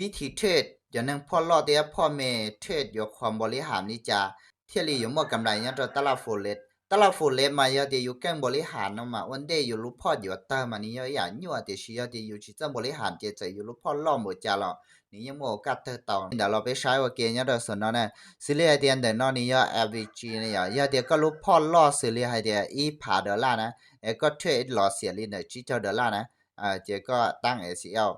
วิธีเทรดอย่างนึงพ่อลอเตียพ่อแม่เทรดอยู่ความบริหารนี่จะเที่ยลีอยู่หมดกำไรยังตลาด Forex ตลาด Forex มาอย่าอยู่แกงบริหารเนาะมาวันเดย์อยู่รูปพออยู่ตามานี่อย่าญัวเตสิอย่าอยู่ที่จะบริหารเจจะอยู่รูปพอล้อมบ่จาลอนี่ยังบ่กัดเตตองเดี๋ยวเราไปใช้ว่าเกณฑ์ยังดอสนอนะสิเลเดียนเดนอนี่อย่า average เนี่ยอย่าเดี๋ยวก็รูปพอล้อสิเลให้เดี๋ยวอีผาดอลลาร์นะก็เทรดลอเสียลินจิเจ้าดอลลาร์นะเจก็ตั้ง ACL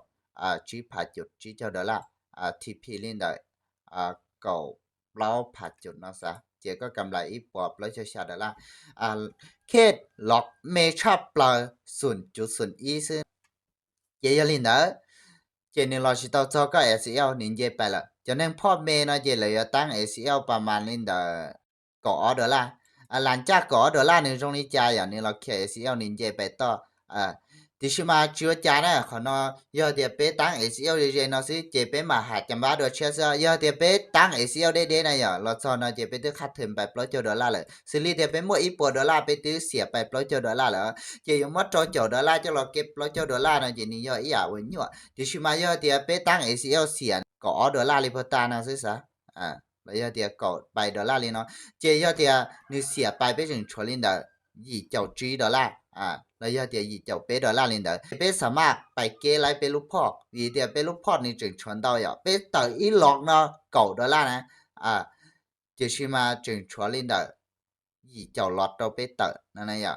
จีผาจุดจีเจ้าดอลลาร์TP ลินได้เก่าเราผัดจุดเนาะซะเจก็กำไรอีปอบแล้วจะชาดอลลาร์เคดล็อกเมชับปลา0.01ซึ่งเจยลินได้เจนึงเราสิต้องเจ้าก็ ACL นินเจไปละจะนั่งพ่อเมนะเจเลยตั้ง ACL ประมาณลินได้ก่อดอลลาร์หลังจากก่อดอลลาร์นึงตรงนี้จ่ายอย่างนี้เราแค่ ACL นินเจไปต่อดิฉันมาจัวจานะขอนอยอเดียเปตั้ง ACL เจเนาะสิเจเปมาหาจำบาดอเชซยอเดียเปตั้ง ACL ได้ๆนะยอเราซอนเจเปตึคัดถึงไป$100เลยสิลิเดียเปหมดอี$100ไปตึเสียไป$100แล้วเจอยู่หมด$100จะเราเก็บ$100นะเจนี่ยออีหยาวันยั่วดิฉันมายอเดียเปตั้ง ACL เสียก็$เลยพอตานะซิซะแล้วยอเดียก็ไป$เลยเนาะเจยอเดียนี่เสียไปถึงชลินด$29แล้วยอเดียอีเจ้าเป$ลินดเปสามารถไปเกไลไปลูกพอกอีเดียเปลูกพอกนี่จึงชวน到เปต่ออีล็อกเนาะ$9นะจะชิมาจึงชวนลินดอีเจ้าลอตเปต่อนั่นน่ะ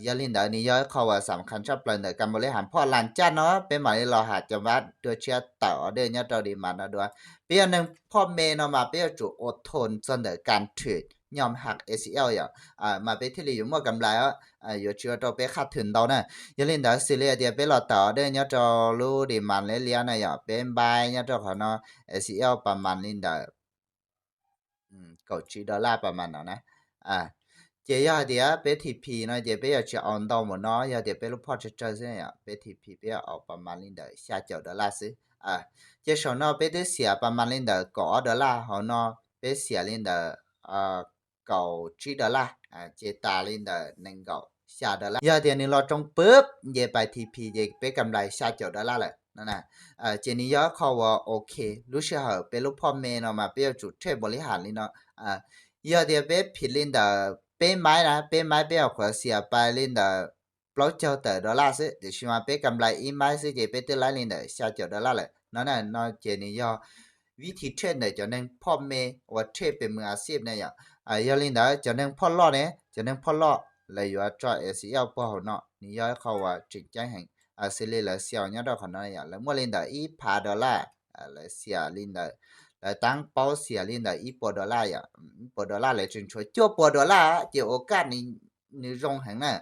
ยาลินดนี่ย่อเขาว่าสำคัญชอบเปนการบริหารพอหลังจากเนาะเป็นหมายเราหาจะวัดด้วยเชียต่อเด้ยอดดีมันนะด้วยเปียนึงพ่อเมเนาะมาเปียจุอดทนจนการเทรดยอมหัก ACL อย่างมาไปที่อยู่หมดกำไรอยู่เชื่อตัวไปขาดทุนดอกนะยาลินดาสิเลเดียไปรอต่อเด้ยอดรู้ดีมันเลียนะอย่างเป็นบายยอดเขาเนาะ ACL ประมาณลินดา$90ประมาณนั้นนะเจียเดียเปทีพีเนาะเจเปียจะออนดอมเนาะอย่าเดียเปลูกพอจะเจอเสียเปทีพีเปียออกประมาณลินดา$9ซื้อเจสอนอเปได้เสียประมาณลินดา$9เฮาเนาะเปเสียลินดา$9เจตาลินดา$1อย่าเดียนี่เราจงปึ๊บเยไปทีพีเจเปกำไร$9เลยนั่นน่ะเจนี่ยอเขาว่าโอเครู้สึกเหรอเปลูกพ่อแม่เนาะมาเปียจุดเทบริหารลิเนาะอย่าเดียเปผิดลินดาเป็นไม้นะเป็นไม้เปียขวาเสียไปลินดาปลอเจ้าแต่ดอลลาร์ซื้อเดี๋ยวชิมาเปกำไรอีไม้ซื้อเจเปตไลลินดา$9เลยนั่นน่ะเนาะเจนี่ยอวิธีเทรดเนี่ยจะนึงพ่อแม่ว่าเทรดเป็นมืออาชีพเนี่ยอย่าลินดาจะนึงพ่อลอเนี่ยจะนึงพ่อลอเลยอยู่ว่าจ่อ ACL บ่เฮาเนาะนี่ยอเขาว่าจริงใจแห่งสิเลละเสียวเนี่ยดอกเขาเนาะแล้วมัวลินดาอีพาดอลลาร์แล้วเสียลินดาตั้งเป้าเสียลินดาอี$$เลยจึงช่วยจั่ว$เจียวโอกาสนี่รงแห่งน่ะ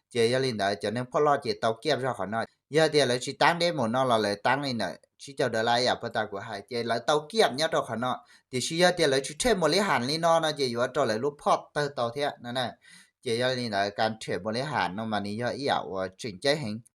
เจียลินดาจะนึงพ่อลอเจียเตาเก็บเจ้าเขาเนาะอย่าเดียเลยสิตั้งได้หมดเนาะเราเลยตั้งนี่น่ะสิเจ้า$พอตากว่าให้เจียแล้วเตาเก็บเนี่ยดอกเขาเนาะดิสิอย่าเดียเลยสิเทบริหารนี่เนาะเจียอยู่ว่าตอเลยรูปพอเตาเทะนั่นน่ะเจียลินดาการเทรดบริหารเนาะมานี่ย่ออีหว่าจริงใจแห่ง